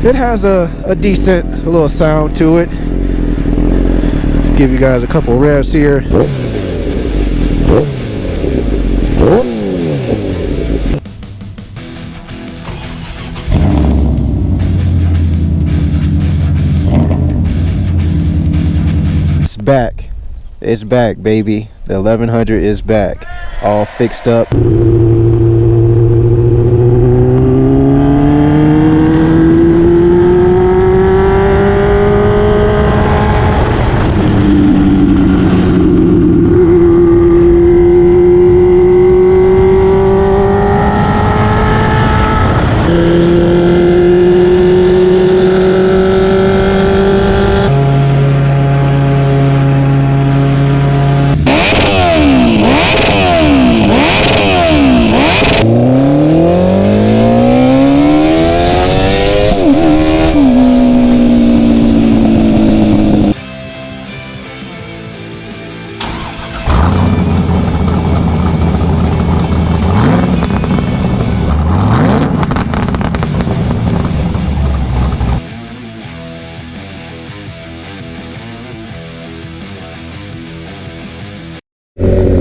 it has a decent little sound to it. Give you guys a couple revs here. It's back, baby. The 1100 is back, all fixed up.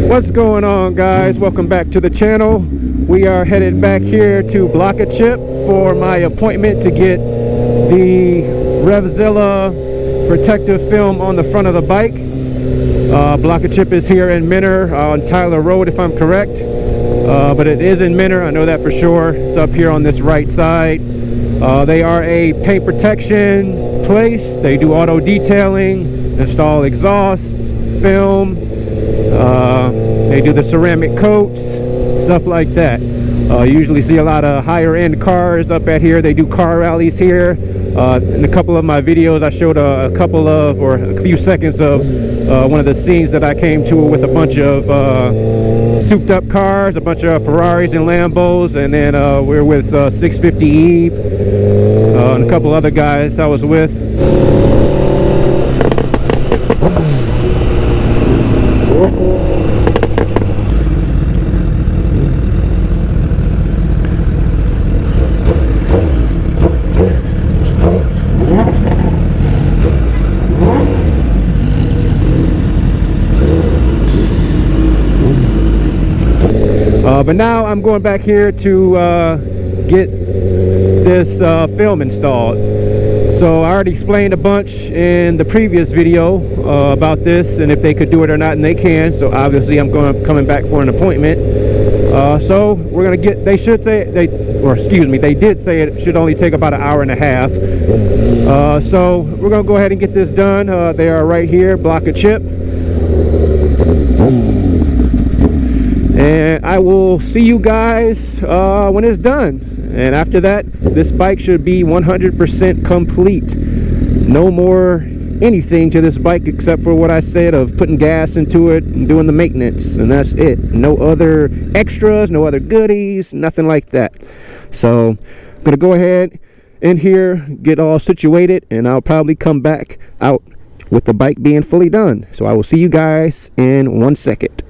What's going on, guys? Welcome back to the channel. We are headed back here to Block a Chip for my appointment to get the Repsol protective film on the front of the bike. Block a Chip is here in Menor on Tyler Road, if I'm correct, but it is in Menor, I know that for sure. It's up here on this right side. They are a paint protection place. They do auto detailing, install exhaust film. They do the ceramic coats, stuff like that. You usually see a lot of higher end cars up at here. They do car rallies here. In a couple of my videos, I showed a few seconds of one of the scenes that I came to with a bunch of souped up cars, a bunch of Ferraris and Lambos, and then we're with 650E and a couple other guys I was with. But now I'm going back here to get this film installed. So I already explained a bunch in the previous video about this and if they could do it or not, and they can. So obviously I'm coming back for an appointment. So we're gonna get. They did say it should only take about an hour and a half. So we're gonna go ahead and get this done. They are right here, Block a Chip. And I will see you guys when it's done. And after that, this bike should be 100% complete. No more anything to this bike except for what I said of putting gas into it and doing the maintenance, and that's it. No other extras, no other goodies, nothing like that. So I'm gonna go ahead in here, get all situated, and I'll probably come back out with the bike being fully done. So I will see you guys in 1 second.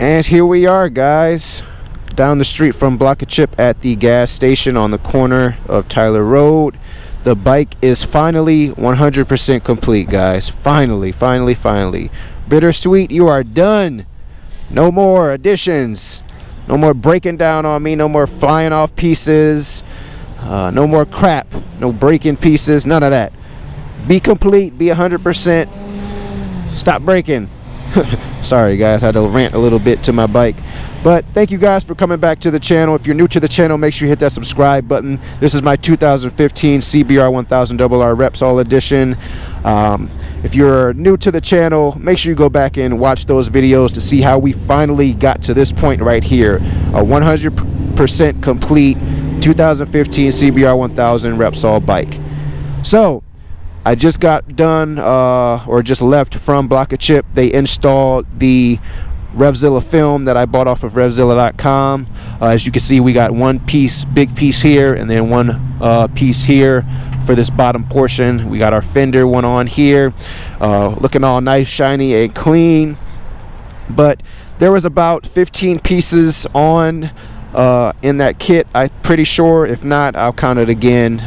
And here we are, guys, down the street from Block a Chip at the gas station on the corner of Tyler Road. The bike is finally 100% complete, guys. Finally. Bittersweet, you are done. No more additions. No more breaking down on me. No more flying off pieces. No more crap. No breaking pieces. None of that. Be complete. Be 100%. Stop breaking. Sorry guys, I had to rant a little bit to my bike. But thank you guys for coming back to the channel. If you're new to the channel, make sure you hit that subscribe button. This is my 2015 CBR1000RR Repsol edition. If you're new to the channel, make sure you go back and watch those videos to see how we finally got to this point right here. A 100% complete 2015 CBR1000 Repsol bike. So I just got done or just left from Block a Chip. They installed the Revzilla film that I bought off of Revzilla.com. As you can see, we got one piece, big piece here, and then one piece here for this bottom portion. We got our fender one on here, looking all nice, shiny, and clean. But there was about 15 pieces on in that kit, I'm pretty sure. If not, I'll count it again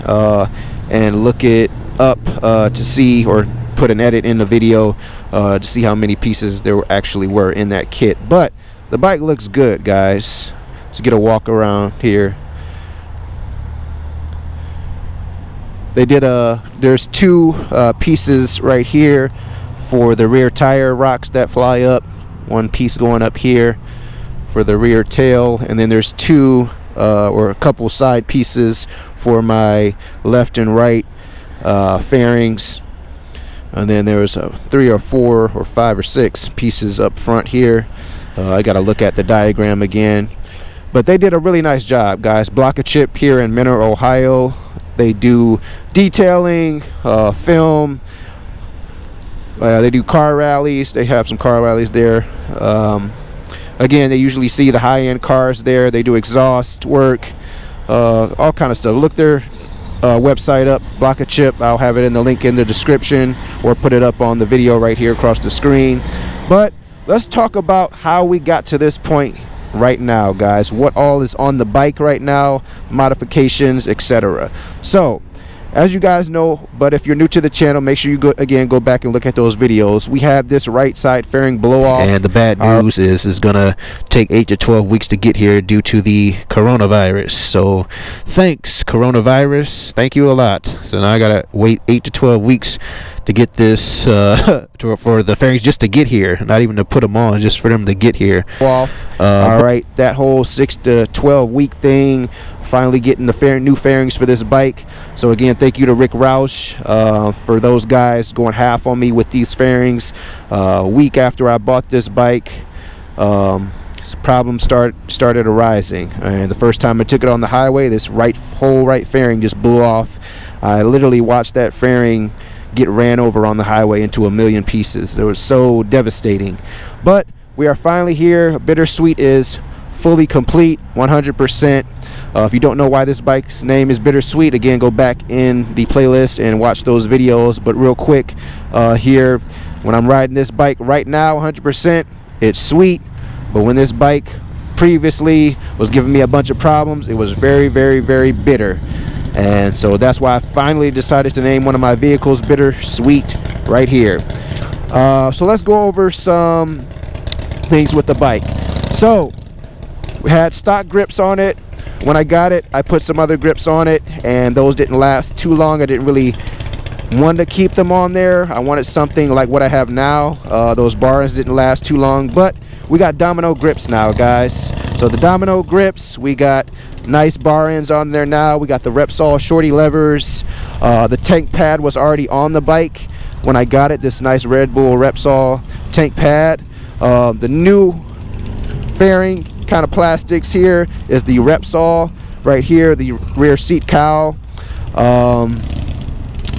and look it up to see, or put an edit in the video to see how many pieces there actually were in that kit. But the bike looks good, guys. Let's get a walk around here. They did there's two pieces right here for the rear tire rocks that fly up. One piece going up here for the rear tail, and then there's two or a couple side pieces for my left and right fairings. And then there's 3 or 4 or 5 or 6 pieces up front here. I gotta look at the diagram again, but they did a really nice job, guys. Block a Chip here in Menor, Ohio. They do detailing, film. They do car rallies. They have some car rallies there. Again, they usually see the high-end cars there. They do exhaust work, all kind of stuff. Look their website up, Block a Chip. I'll have it in the link in the description, or put it up on the video right here across the screen. But let's talk about how we got to this point right now, guys. What all is on the bike right now, modifications, etc. So as you guys know, but if you're new to the channel, make sure you go back and look at those videos. We have this right side fairing blow off, and the bad news is it's gonna take 8 to 12 weeks to get here due to the coronavirus. So thanks, coronavirus, thank you a lot. So now I gotta wait 8 to 12 weeks to get this for the fairings just to get here, not even to put them on, just for them to get here off. All right, that whole 6 to 12 week thing, finally getting the new fairings for this bike. So again, thank you to Rick Roush for those guys going half on me with these fairings. A week after I bought this bike, problems started arising, and the first time I took it on the highway, this whole right fairing just blew off. I literally watched that fairing get ran over on the highway into a million pieces. It was so devastating. But we are finally here. Bittersweet is fully complete, 100%. If you don't know why this bike's name is Bittersweet, again, go back in the playlist and watch those videos. But real quick, here, when I'm riding this bike right now, 100%, it's sweet. But when this bike previously was giving me a bunch of problems, it was very, very, very bitter. And so that's why I finally decided to name one of my vehicles Bittersweet right here. So let's go over some things with the bike. So we had stock grips on it. When I got it, I put some other grips on it, and those didn't last too long. I didn't really want to keep them on there. I wanted something like what I have now. Those bars didn't last too long, but we got domino grips now, guys. So the domino grips, we got nice bar ends on there now. We got the Repsol shorty levers. The tank pad was already on the bike when I got it, this nice Red Bull Repsol tank pad. The new fairing kind of plastics here is the Repsol right here, the rear seat cowl.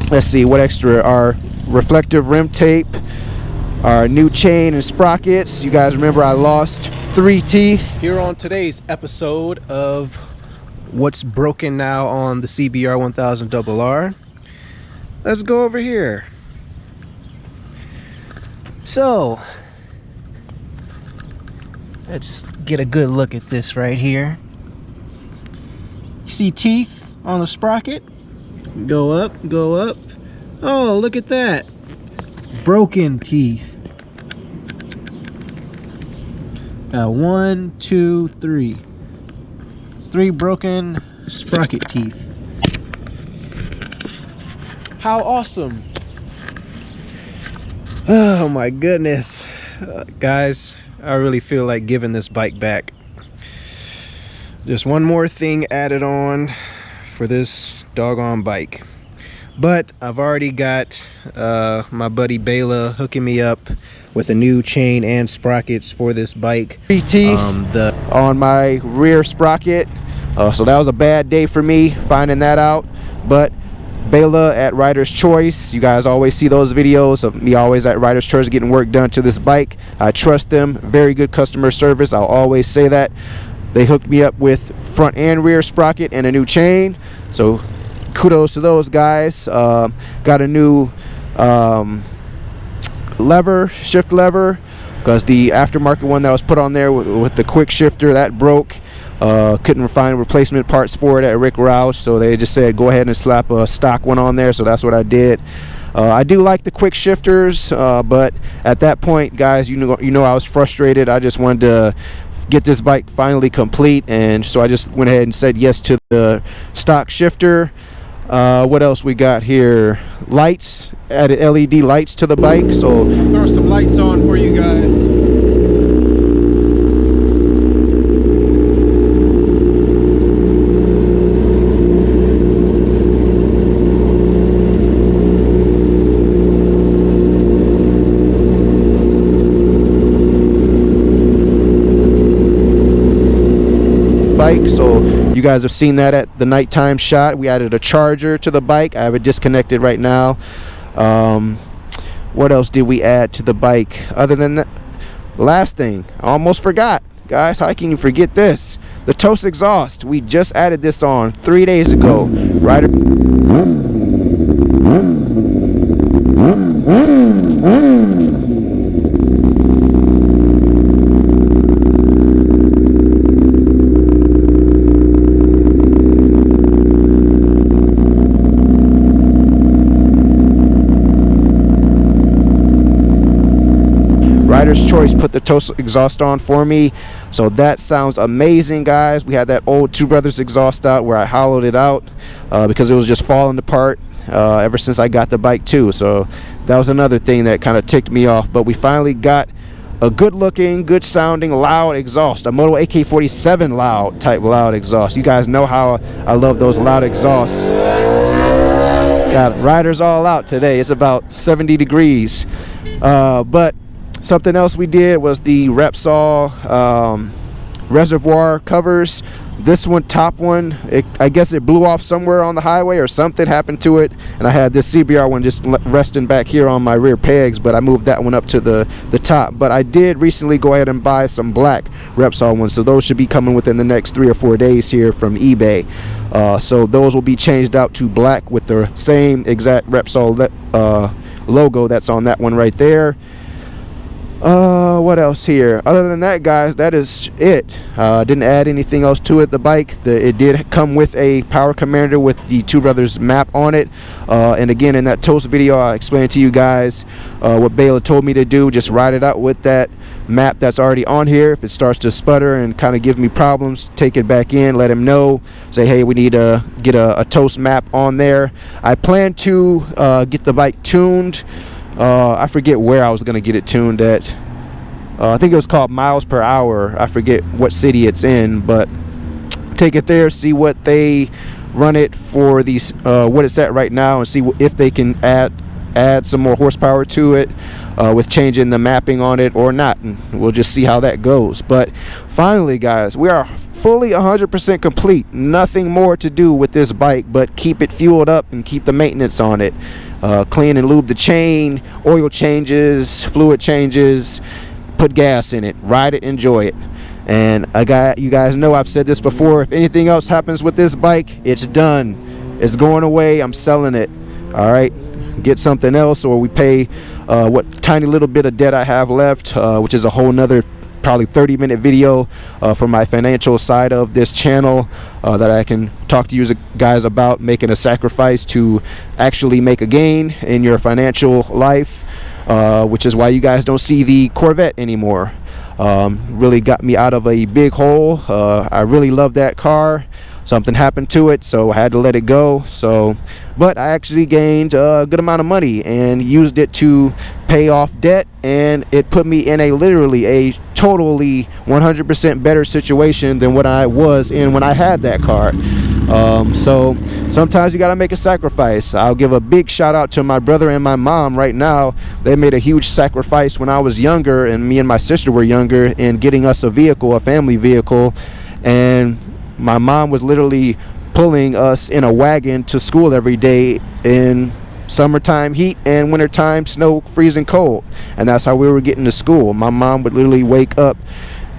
Let's see what extra. Our reflective rim tape, our new chain and sprockets. You guys remember I lost 3 teeth. Here on today's episode of what's broken now on the CBR1000RR, let's go over here. So let's get a good look at this right here. You see teeth on the sprocket? Go up, go up. Oh, look at that. Broken teeth. Got 1, 2, 3. 3 broken sprocket teeth. How awesome. Oh my goodness. guys, I really feel like giving this bike back. Just one more thing added on for this doggone bike. But I've already got my buddy Bela hooking me up with a new chain and sprockets for this bike. 3 teeth on my rear sprocket. So that was a bad day for me finding that out. But Bela at Rider's Choice, you guys always see those videos of me always at Rider's Choice getting work done to this bike. I trust them. Very good customer service. I'll always say that. They hooked me up with front and rear sprocket and a new chain. So kudos to those guys. Got a new shift lever, because the aftermarket one that was put on there with the quick shifter, that broke. Couldn't find replacement parts for it at Rick Roush, so they just said go ahead and slap a stock one on there, so that's what I did. I do like the quick shifters, but at that point, guys, you know I was frustrated. I just wanted to get this bike finally complete, and so I just went ahead and said yes to the stock shifter. What else we got here? Lights, added LED lights to the bike, so throw some lights on for you guys. So you guys have seen that at the nighttime shot. We added a charger to the bike. I have it disconnected right now. What else did we add to the bike other than that? The last thing I almost forgot, guys. How can you forget this? The toast exhaust. We just added this on 3 days ago. Rider Rider's Choice put the toast exhaust on for me, so that sounds amazing, guys. We had that old Two Brothers exhaust out where I hollowed it out because it was just falling apart ever since I got the bike too, so that was another thing that kind of ticked me off. But we finally got a good looking, good sounding, loud exhaust, a Moto AK-47 loud exhaust. You guys know how I love those loud exhausts. Got riders all out today. It's about 70 degrees, but something else we did was the Repsol reservoir covers. This one, top one, I guess it blew off somewhere on the highway or something happened to it, and I had this CBR one just resting back here on my rear pegs, but I moved that one up to the top. But I did recently go ahead and buy some black Repsol ones, so those should be coming within the next 3 or 4 days here from eBay. So those will be changed out to black with the same exact Repsol logo that's on that one right there. What else here? Other than that, guys, that is it. Didn't add anything else to it. The bike, it did come with a power commander with the Two Brothers map on it. And again, in that toast video, I explained to you guys what Bela told me to do. Just ride it out with that map that's already on here. If it starts to sputter and kind of give me problems, take it back in, let him know, say, hey, we need to get a toast map on there. I plan to get the bike tuned. I forget where I was going to get it tuned at. I think it was called miles per hour. I forget what city it's in, but take it there, see what they run it for, these what it's at right now, and see if they can add some more horsepower to it with changing the mapping on it or not, and we'll just see how that goes. But finally, guys, we are fully 100% complete. Nothing more to do with this bike but keep it fueled up and keep the maintenance on it. Clean and lube the chain, oil changes, fluid changes, put gas in it, ride it, enjoy it. And you guys know I've said this before, if anything else happens with this bike, it's done. It's going away. I'm selling it. All right, get something else, or we pay what tiny little bit of debt I have left, which is a whole nother probably 30-minute video for my financial side of this channel that I can talk to you guys about making a sacrifice to actually make a gain in your financial life, which is why you guys don't see the Corvette anymore. Really got me out of a big hole. I really love that car. something happened to it, so I had to let it go. So, but I actually gained a good amount of money and used it to pay off debt, and it put me in a literally a totally 100% better situation than what I was in when I had that car. So sometimes you gotta make a sacrifice. I'll give a big shout out to my brother and my mom right now. They made a huge sacrifice when I was younger and me and my sister were younger in getting us a vehicle, a family vehicle, and my mom was literally pulling us in a wagon to school every day in summertime heat and wintertime snow, freezing cold. And that's how we were getting to school. My mom would literally wake up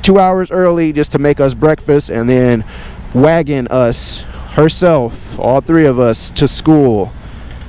2 hours early just to make us breakfast and then wagon us herself, all three of us, to school.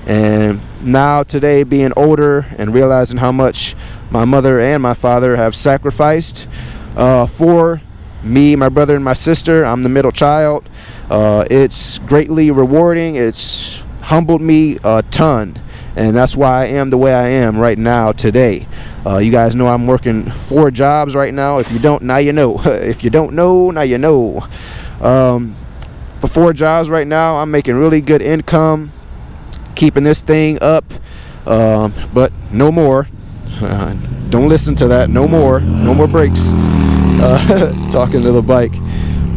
And now today, being older and realizing how much my mother and my father have sacrificed for me, my brother, and my sister, I'm the middle child. It's greatly rewarding. It's humbled me a ton, and that's why I am the way I am right now today. You guys know I'm working 4 jobs right now. If you don't, now you know. If you don't know, now you know. For 4 jobs right now, I'm making really good income, keeping this thing up, but no more. Don't listen to that. No more breaks. Talking to the bike.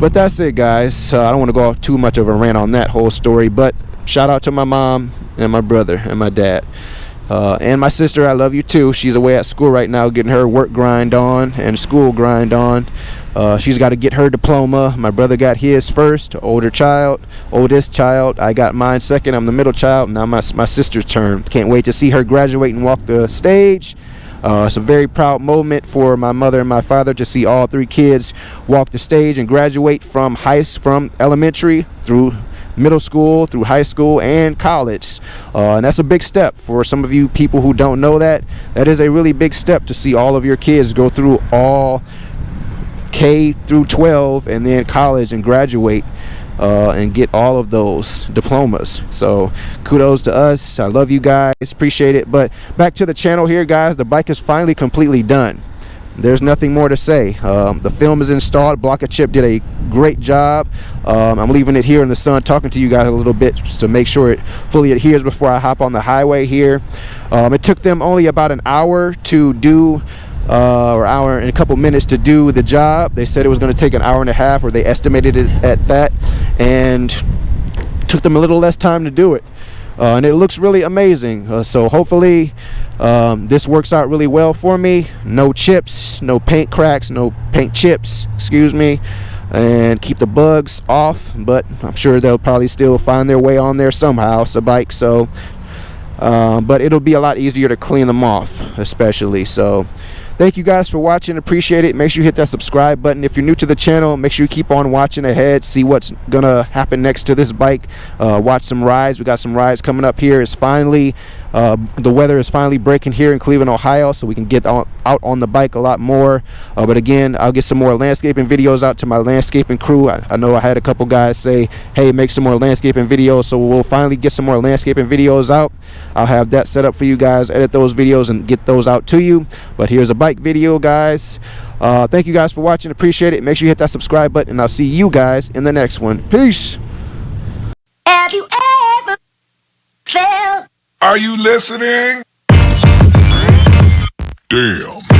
But that's it, guys. I don't want to go off too much of a rant on that whole story, but shout out to my mom and my brother and my dad. And my sister, I love you too. She's away at school right now getting her work grind on and school grind on. She's got to get her diploma. My brother got his first, oldest child. I got mine second. I'm the middle child. Now my sister's turn. Can't wait to see her graduate and walk the stage. It's a very proud moment for my mother and my father to see all 3 kids walk the stage and graduate from elementary through middle school, through high school, and college. And that's a big step for some of you people who don't know that. That is a really big step to see all of your kids go through all K through 12 and then college and graduate and get all of those diplomas. So kudos to us. I love you guys, appreciate it. But back to the channel here, guys. The bike is finally completely done. There's nothing more to say. The film is installed. Block a Chip did a great job. I'm leaving it here in the sun, talking to you guys a little bit to make sure it fully adheres before I hop on the highway here. It took them only about an hour to do, or hour and a couple minutes to do the job. They said it was going to take an hour and a half, or they estimated it at that, and took them a little less time to do it. And it looks really amazing. So hopefully this works out really well for me. No chips, no paint cracks, no paint chips, excuse me, and keep the bugs off. But I'm sure they'll probably still find their way on there somehow. It's a bike, so but it'll be a lot easier to clean them off, especially. So thank you guys for watching. Appreciate it. Make sure you hit that subscribe button. If you're new to the channel, make sure you keep on watching ahead. See what's gonna happen next to this bike. Watch some rides. We got some rides coming up here. It's finally the weather is finally breaking here in Cleveland, Ohio, so we can get out on the bike a lot more. But again, I'll get some more landscaping videos out to my landscaping crew. I know I had a couple guys say, hey, make some more landscaping videos, so we'll finally get some more landscaping videos out. I'll have that set up for you guys, edit those videos and get those out to you. But here's a bike video, guys. Thank you guys for watching. Appreciate it. Make sure you hit that subscribe button, and I'll see you guys in the next one. Peace. Have you ever felt? Are you listening? Damn.